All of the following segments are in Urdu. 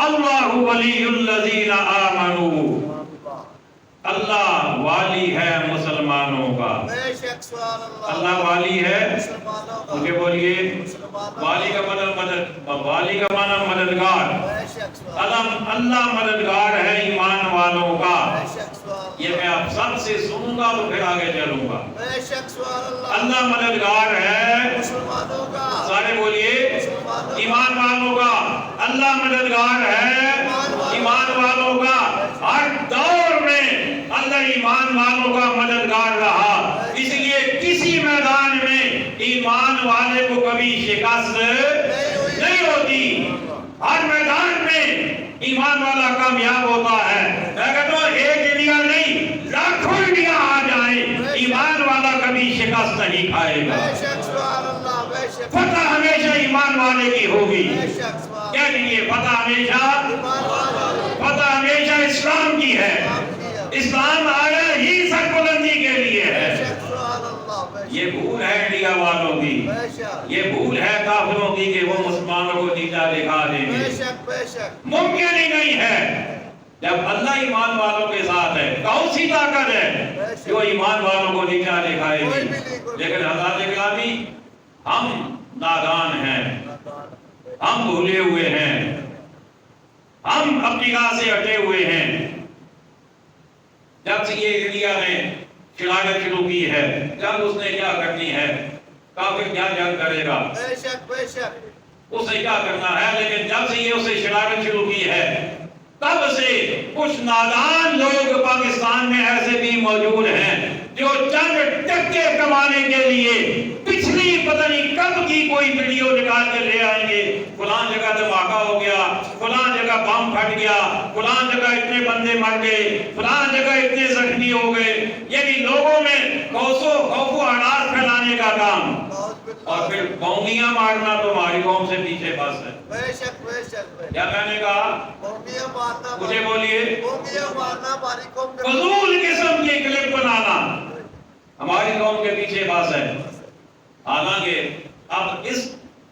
اللہ ولی الذین آمنوا، اللہ والی ہے مسلمانوں کا۔ اللہ والی ہے، مجھے بولیے، والی کا معنی مددگار۔ اللہ مددگار ہے ایمان والوں کا۔ یہ میں آپ سب سے سنوں گا تو پھر آگے چلوں گا۔ اللہ مددگار ہے، سارے بولیے، ایمان والوں کا۔ اللہ مددگار ہے ایمان والوں کا۔ ہر دور میں اللہ ایمان والوں کا مددگار رہا، اس لیے کسی میدان میں ایمان والے کو کبھی شکست نہیں ہوتی۔ ہر میدان میں ایمان والا کامیاب ہوتا ہے۔ میں کہتا ہوں ایک انڈیا نہیں، لاکھوں انڈیا آ جائیں، ایمان والا کبھی شکست نہیں کھائے گا۔ فتح ہمیشہ ایمان والے کی ہوگی۔ کیا لیجیے، فتح ہمیشہ اسلام کی ہے۔ اسلام آیا ہی سربلندی کے لیے ہے۔ یہ بھول ہے انڈیا والوں کی، یہ بھول ہے کافروں کی کہ وہ مسلمانوں کو نیچا دکھا دیں گے۔ ممکن ہی نہیں ہے۔ جب اللہ ایمان والوں کے ساتھ ہے، کون سی طاقت ہے جو ایمان والوں کو نیچا دکھائے گی؟ لیکن حضرات گرامی، ہم نادان ہیں، ہم بھولے ہوئے ہیں، ہم اپنی راہ سے ہٹے ہوئے ہیں۔ جب سے یہ انڈیا نے شراکت شروع کی ہے، جب اس نے کیا کرنی ہے، کافر کیا جنگ کرے گا، اسے کیا کرنا ہے، لیکن جب سے یہ اسے شراکت شروع کی ہے، تب سے کچھ نادان لوگ پاکستان میں ایسے بھی موجود ہیں جو چند ٹکے کمانے کے لیے پچھلی پتہ نہیں کب کی کوئی ویڈیو نکال کے لے آئیں گے، فلاں جگہ دھماکہ ہو گیا، فلاں جگہ بم پھٹ گیا، فلاں جگہ اتنے بندے مر گئے، فلاں جگہ اتنے زخمی ہو گئے۔ یعنی لوگوں میں خوف و ہراس پھیلانے کا کام، اور پھر بونگیاں مارنا تو ہماری قوم سے پیچھے بس ہے۔ کیا میں نے کہا؟ مجھے بولیے، فضول قسم کی کلپ بنانا ہماری قوم کے پیچھے بس ہے۔ حالانکہ اب اس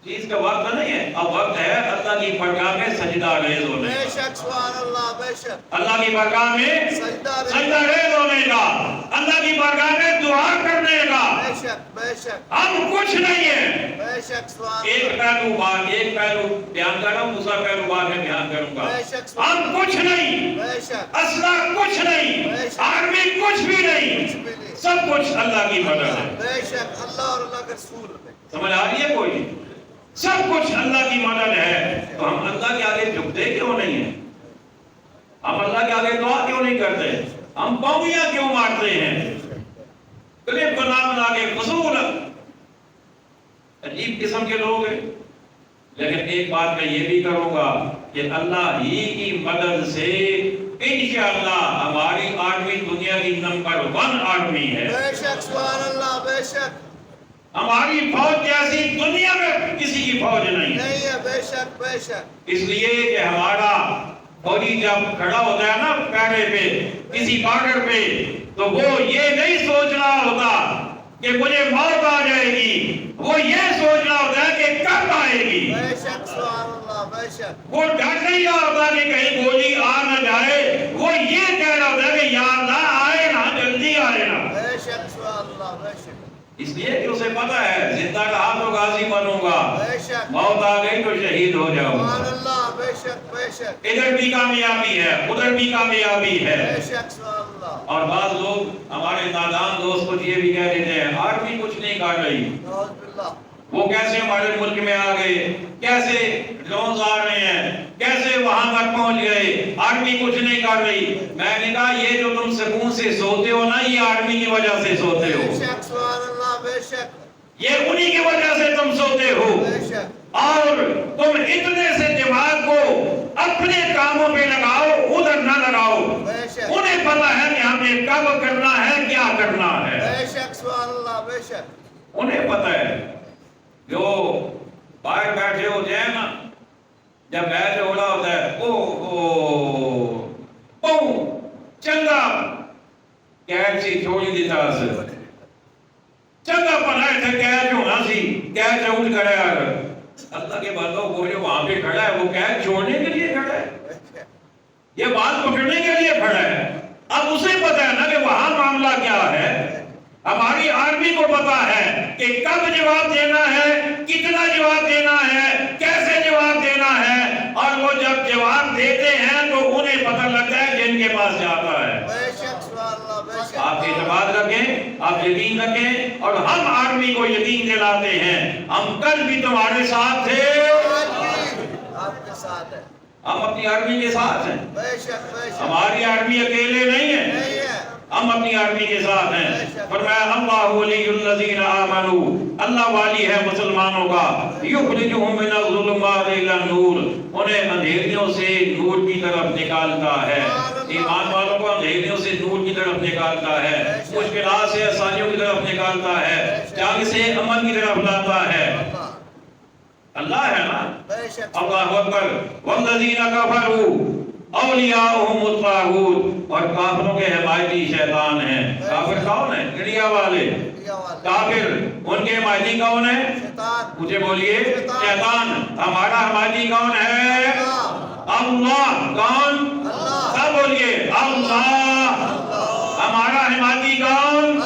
چیز کا وقت نہیں ہے، اب وقت ہے اللہ کی بارگاہ میں سجدہ ریز ہونے کا، اللہ کی بارگاہ میں سجدہ ریز ہونے کا، اللہ کی بارگاہ میں دعا کرنے کا۔ ہم کچھ نہیں ہیں۔ ایک پہلو بیان کر رہا ہوں، دوسرا پہلو بعد میں بیان کروں گا۔ ہم کچھ نہیں، اسلحہ کچھ نہیں، آرمی کچھ بھی نہیں، سب کچھ اللہ کی مدد ہے۔ سمجھ آ رہی ہے کوئی؟ سب کچھ اللہ کی مدد ہے۔ تو ہم اللہ کے آگے جھکتے کیوں نہیں ہیں؟ ہم اللہ کے آگے دعا کیوں نہیں کرتے؟ ہم بونگیاں کیوں مارتے ہیں؟ کلپ بنا کے فضول عجیب قسم کے لوگ ہیں۔ لیکن ایک بات میں یہ بھی کروں گا کہ اللہ ہی کی مدد سے انشاءاللہ ہماری آرمی دنیا کی نمبر 1 آرمی ہے۔ بے شک، سبحان اللہ، بے شک۔ ہماری فوج جیسی دنیا میں کسی کی فوج نہیں ہے۔ بے شک، بے شک۔ اس لیے کہ ہمارا فوجی جب کھڑا ہوتا ہے نا پیڑے پہ کسی بارڈر پہ، تو وہ یہ نہیں سوچ رہا ہوتا کہ مجھے موت آ جائے گی، وہ یہ سوچ رہا ہوتا ہے کہ کب آئے گی۔ بے شک، سبحان اللہ، بے شک۔ وہ ڈر نہیں رہا ہوتا کہ کہیں گولی آ نہ جائے، وہ یہ کہہ رہا ہوتا ہے کہ یا اللہ آئے نا، جلدی آئے نا۔ بے شک، سبحان اللہ، بے شک۔ اس لیے کہ اسے پتا ہے زندہ رہا تو غازی بنوں گا، موت آ گئی تو شہید ہو جاؤں گا۔ سبحان اللہ، بے شک، بے شک۔ ادھر بھی کامیابی ہے، ادھر بھی کامیابی ہے۔ بے شک، سبحان اللہ۔ اور بعض لوگ ہمارے نادان دوست کچھ یہ بھی کہہ دیتے ہیں آرمی کچھ نہیں کر رہی، وہ کیسے ہمارے ملک میں آ گئے، کیسے ڈرونز آ رہے ہیں، کیسے وہاں تک پہنچ گئے، آرمی کچھ نہیں کر رہی۔ میں نے کہا یہ جو تم سکون سے سوتے ہو نا، یہ آرمی کی وجہ سے سوتے ہو، یہ انہی کی وجہ سے تم سوتے ہو۔ اور تم اتنے سے دماغ کو اپنے کاموں پہ لگاؤ، ادھر نہ لگاؤ۔ انہیں پتا ہے کہ ہمیں کب کرنا ہے، کیا کرنا ہے، انہیں پتا ہے۔ جو باہر بیٹھے ہوتے ہیں نا، جب میچ ہو رہا ہوتا ہے، چنگا کیچ سی چھوڑی دی طرح سے، چنگا پڑھا ہے کیچ ہونا سی، کیچ آؤٹ کرے۔ اللہ کے بندوں کو جو وہاں پہ کھڑا ہے وہ کیچ چھوڑنے کے لیے یہ بات پکڑنے کے لیے کھڑا ہے. اب اسے پتا ہے نا کہ وہاں معاملہ کیا ہے. ہماری آرمی کو پتا ہے کہ کب جواب دینا ہے, کتنا جواب دینا ہے, کیسے جواب دینا ہے, اور وہ جب جواب دیتے ہیں تو انہیں پتہ لگتا ہے جن کے پاس جاتا ہے. آپ اعتماد رکھیں, آپ یقین رکھیں, اور ہم آرمی کو یقین دلاتے ہیں ہم کل بھی تمہارے ساتھ تھے, آپ کے ساتھ ہے, ہم اپنی آرمی کے ساتھ ہیں. بے شک بے شک, ہماری آرمی اکیلے نہیں ہے, نہیں ہے, ہم اپنی آرمی کے ساتھ ہیں. فرمایا اللہ ولی الذین آمنوا, اللہ والی ہے مسلمانوں کا, یخرجہم من الظلمات الی النور, انہیں اندھیریوں سے نور کی طرف نکالتا ہے. ایمان والوں کو اندھیریوں سے نور کی طرف نکالتا ہے, مشکلات سے آسانیوں کی طرف نکالتا ہے, جنگ سے امن کی طرف لاتا ہے. اللہ ہے نا. بے شک, اللہ اکبر. والذین کفروا اولیاؤہم الطاغوت, اور کافروں کے حمایتی شیطان ہیں. کافر کون ہیں؟ انڈیا والے. کافر ان کے حمایتی کون ہیں؟ شیطان. مجھے بولیے, شیطان. ہمارا حمایتی کون ہے؟ اللہ. کون؟ سب بولیے اللہ. ہمارا حمایتی کون؟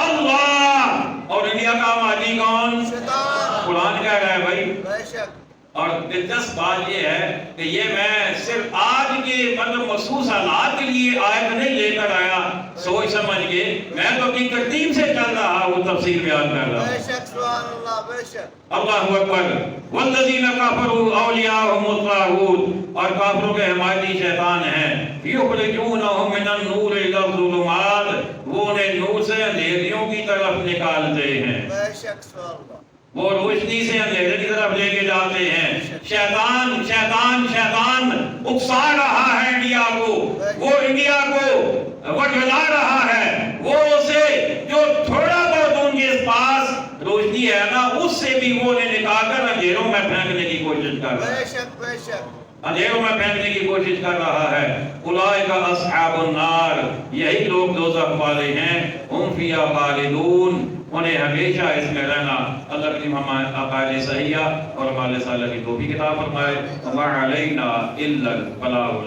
اللہ. اور انڈیا کا حمایتی کون؟ شیطان. قرآن کہہ رہا ہے بھائی. بے شک, اور دلچسپ بات یہ ہے کہ یہ میں صرف آج کے مطلب مخصوص حالات کے لیے آیت نہیں لے کر آیا سوچ سمجھ کے, میں تو اپنی ترتیب سے چل رہا وہ تفسیر بیان کر رہا. بے شک, سبحان اللہ, بے شک. اللہ اکبر. والذین کفروا اولیاءہم الطاغوت, اور کافروں کے حمایتی شیطان ہیں. یخرجونہم من النور الی الظلمات, وہ انہیں نور سے اندھیریوں کی طرف نکالتے ہیں. بے شک, سبحان اللہ. وہ روشنی سے اندھیرے کی طرف لے کے جاتے ہیں. شیطان شیطان شیطان اکسا رہا ہے انڈیا کو, وہ انڈیا کو وٹلا رہا ہے. وہ اسے جو تھوڑا بہت ان کے پاس روشنی ہے نا, اس سے بھی وہ انہیں نکال کر اندھیروں میں پھینکنے کی کوشش کر رہا ہے. بے شک, بے شک, اندھیروں میں پھینکنے کی کوشش کر رہا ہے. اولئک اصحاب النار, یہی لوگ دوزخ والے ہیں. ہم فیہا خالدون, انہیں ہمیشہ اس میں رہنا. اللہ کریم ہمیں عقائد صحیحہ اور عمال صالح کی توفیق عطا فرمائے. وما علینا الا البلاغ.